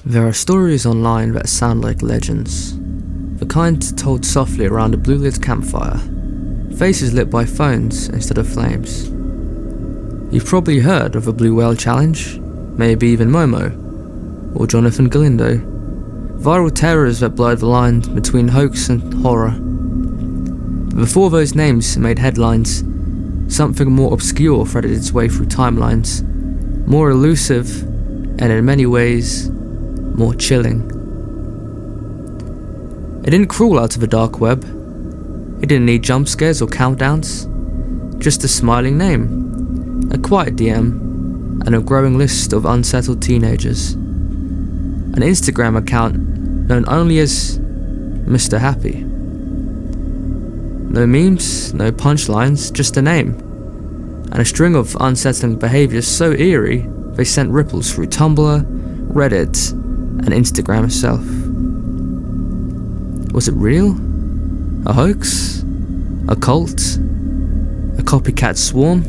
There are stories online that sound like legends. The kind told softly around a blue-lit campfire, faces lit by phones instead of flames. You've probably heard of the Blue Whale Challenge, maybe even Momo, or Jonathan Galindo. Viral terrors that blurred the line between hoax and horror. But before those names made headlines, something more obscure threaded its way through timelines, more elusive, and in many ways, more chilling. It didn't crawl out of the dark web. It didn't need jump scares or countdowns. Just a smiling name, a quiet DM, and a growing list of unsettled teenagers. An Instagram account known only as Mr. Happy. No memes, no punchlines, just a name. And a string of unsettling behaviours so eerie they sent ripples through Tumblr, Reddit, and Instagram itself. Was it real? A hoax? A cult? A copycat swarm?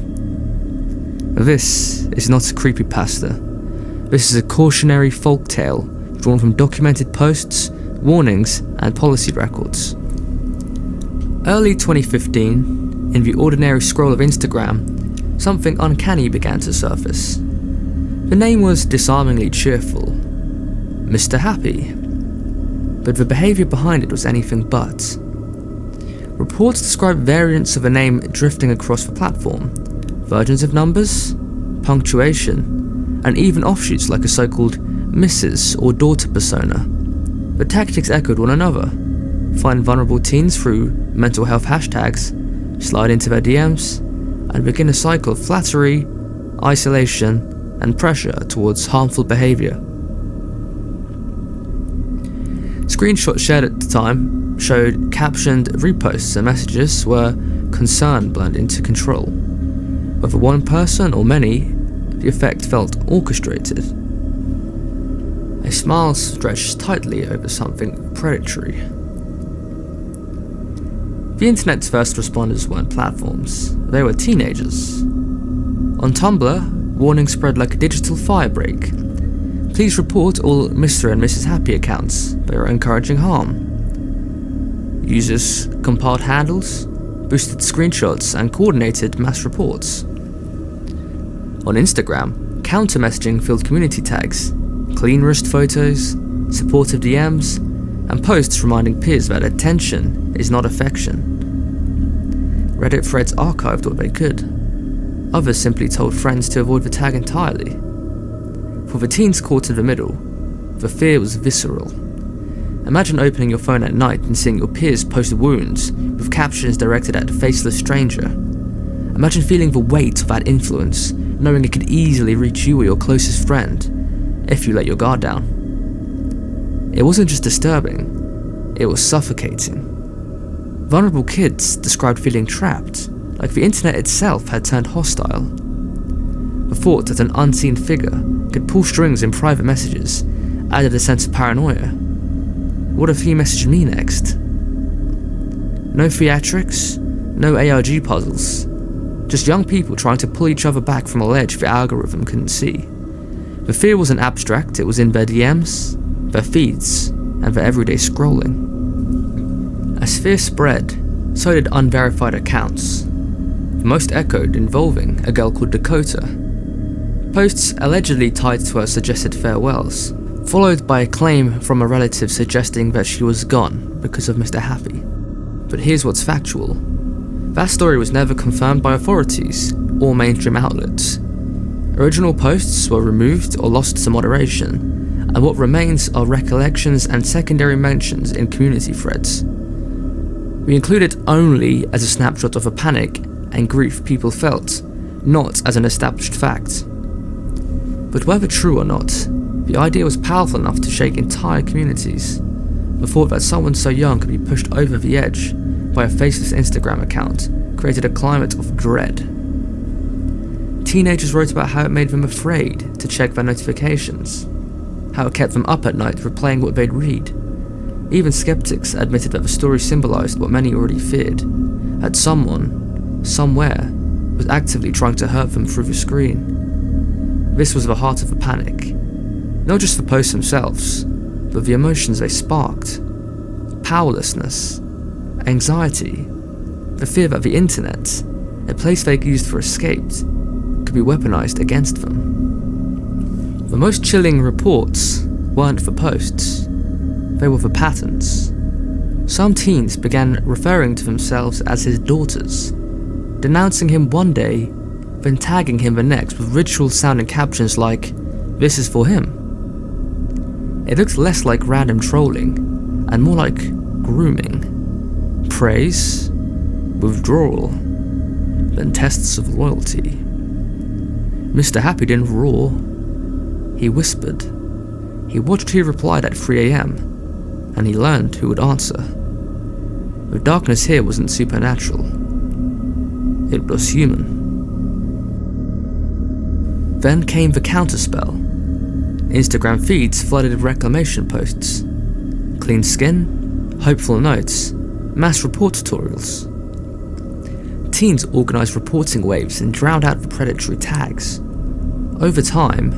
This is not a creepypasta. This is a cautionary folktale drawn from documented posts, warnings, and policy records. Early 2015, in the ordinary scroll of Instagram, something uncanny began to surface. The name was disarmingly cheerful, Mr. Happy, but the behaviour behind it was anything but. Reports describe variants of the name drifting across the platform, versions of numbers, punctuation, and even offshoots like a so-called Mrs. or daughter persona. The tactics echoed one another. Find vulnerable teens through mental health hashtags, slide into their DMs, and begin a cycle of flattery, isolation, and pressure towards harmful behaviour. Screenshots shared at the time showed captioned reposts and messages where concern blended into control. Whether one person or many, the effect felt orchestrated. A smile stretched tightly over something predatory. The internet's first responders weren't platforms, they were teenagers. On Tumblr, warnings spread like a digital firebreak. Please report all Mr. and Mrs. Happy accounts, they are encouraging harm. Users compiled handles, boosted screenshots, and coordinated mass reports. On Instagram, counter-messaging filled community tags, clean wrist photos, supportive DMs, and posts reminding peers that attention is not affection. Reddit threads archived what they could. Others simply told friends to avoid the tag entirely. For the teens caught in the middle, the fear was visceral. Imagine opening your phone at night and seeing your peers post wounds with captions directed at a faceless stranger. Imagine feeling the weight of that influence, knowing it could easily reach you or your closest friend, if you let your guard down. It wasn't just disturbing, it was suffocating. Vulnerable kids described feeling trapped, like the internet itself had turned hostile. The thought that an unseen figure could pull strings in private messages added a sense of paranoia. What if he messaged me next? No theatrics, no ARG puzzles, just young people trying to pull each other back from a ledge the algorithm couldn't see. The fear wasn't abstract, it was in their DMs, their feeds, and their everyday scrolling. As fear spread, so did unverified accounts. The most echoed involving a girl called Dakota. Posts allegedly tied to her suggested farewells, followed by a claim from a relative suggesting that she was gone because of Mr. Happy. But here's what's factual. That story was never confirmed by authorities or mainstream outlets. Original posts were removed or lost to moderation, and what remains are recollections and secondary mentions in community threads. We include it only as a snapshot of a panic and grief people felt, not as an established fact. But whether true or not, the idea was powerful enough to shake entire communities. The thought that someone so young could be pushed over the edge by a faceless Instagram account created a climate of dread. Teenagers wrote about how it made them afraid to check their notifications, how it kept them up at night replaying what they'd read. Even skeptics admitted that the story symbolized what many already feared, that someone, somewhere, was actively trying to hurt them through the screen. This was the heart of the panic. not just the posts themselves, but the emotions they sparked. Powerlessness, anxiety, the fear that the internet, a place they used for escape, could be weaponized against them. The most chilling reports weren't the posts, they were the patterns. Some teens began referring to themselves as his daughters, denouncing him one day, then tagging him the next with ritual-sounding captions like, "This is for him." It looked less like random trolling, and more like grooming. Praise, withdrawal, then tests of loyalty. Mr. Happy didn't roar, he whispered. He watched who replied at 3 AM, and he learned who would answer. The darkness here wasn't supernatural, it was human. Then came the counterspell. Instagram feeds flooded with reclamation posts. Clean skin, hopeful notes, mass report tutorials. Teens organised reporting waves and drowned out the predatory tags. Over time,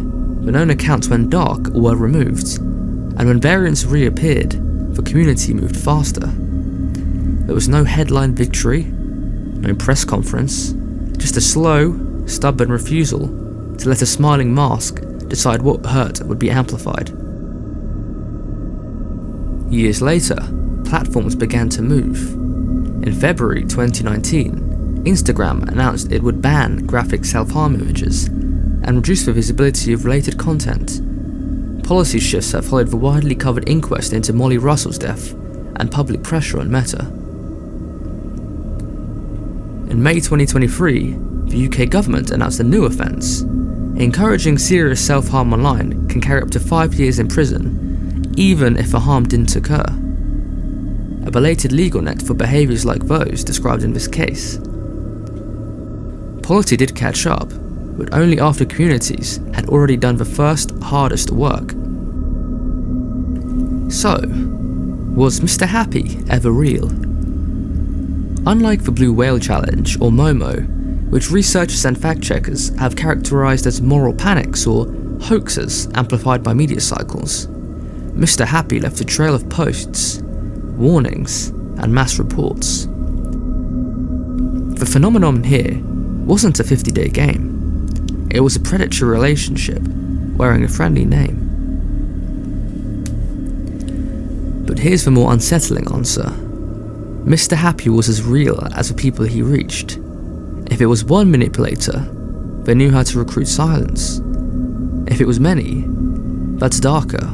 the known accounts went dark or were removed, and when variants reappeared, the community moved faster. There was no headline victory, no press conference, just a slow, stubborn refusal to let a smiling mask decide what hurt would be amplified. Years later, platforms began to move. In February 2019, Instagram announced it would ban graphic self-harm images and reduce the visibility of related content. Policy shifts have followed the widely covered inquest into Molly Russell's death and public pressure on Meta. In May 2023, the UK government announced a new offence. Encouraging serious self-harm online can carry up to 5 years in prison, even if the harm didn't occur. A belated legal net for behaviours like those described in this case. Policy did catch up, but only after communities had already done the first, hardest work. So, was Mr. Happy ever real? Unlike the Blue Whale Challenge or Momo, which researchers and fact-checkers have characterised as moral panics or hoaxes amplified by media cycles, Mr. Happy left a trail of posts, warnings, and mass reports. The phenomenon here wasn't a 50-day game. It was a predatory relationship, wearing a friendly name. But here's the more unsettling answer. Mr. Happy was as real as the people he reached. If it was one manipulator, they knew how to recruit silence. If it was many, that's darker,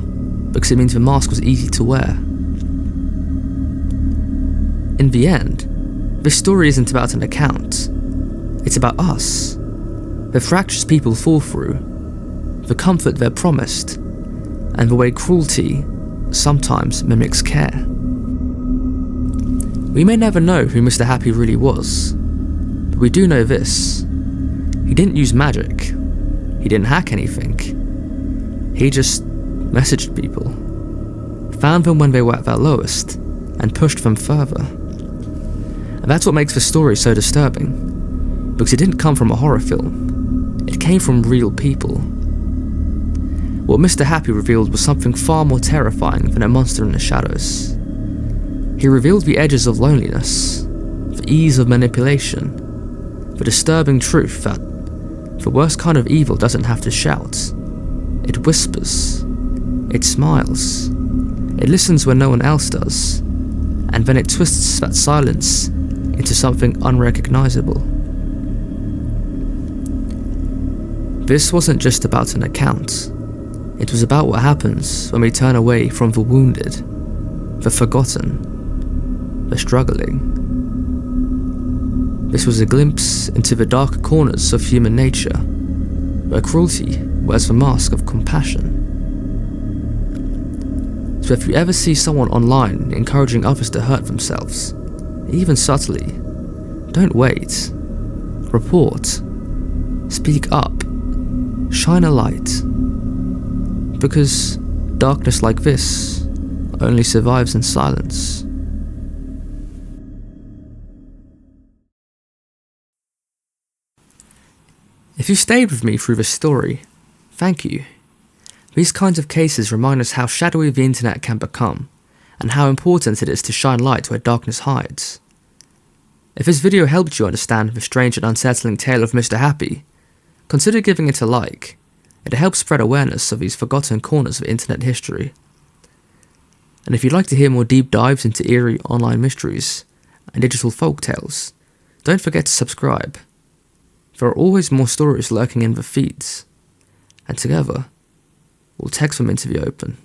because it means the mask was easy to wear. In the end, this story isn't about an account. It's about us. The fractures people fall through, the comfort they're promised, and the way cruelty sometimes mimics care. We may never know who Mr. Happy really was, but we do know this. He didn't use magic. He didn't hack anything. He just messaged people, found them when they were at their lowest, and pushed them further. And that's what makes the story so disturbing, because it didn't come from a horror film. It came from real people. What Mr. Happy revealed was something far more terrifying than a monster in the shadows. He revealed the edges of loneliness, the ease of manipulation, the disturbing truth that the worst kind of evil doesn't have to shout. It whispers, it smiles, it listens when no one else does, and then it twists that silence into something unrecognizable. This wasn't just about an account. It was about what happens when we turn away from the wounded, the forgotten, the struggling. This was a glimpse into the dark corners of human nature, where cruelty wears the mask of compassion. So if you ever see someone online encouraging others to hurt themselves, even subtly, don't wait. Report. Speak up. Shine a light. Because darkness like this only survives in silence. If you stayed with me through this story, thank you. These kinds of cases remind us how shadowy the internet can become, and how important it is to shine light where darkness hides. If this video helped you understand the strange and unsettling tale of Mr. Happy, consider giving it a like. It helps spread awareness of these forgotten corners of internet history. And if you'd like to hear more deep dives into eerie online mysteries and digital folk tales, don't forget to subscribe. There are always more stories lurking in the feeds, and together, we'll text them into the open.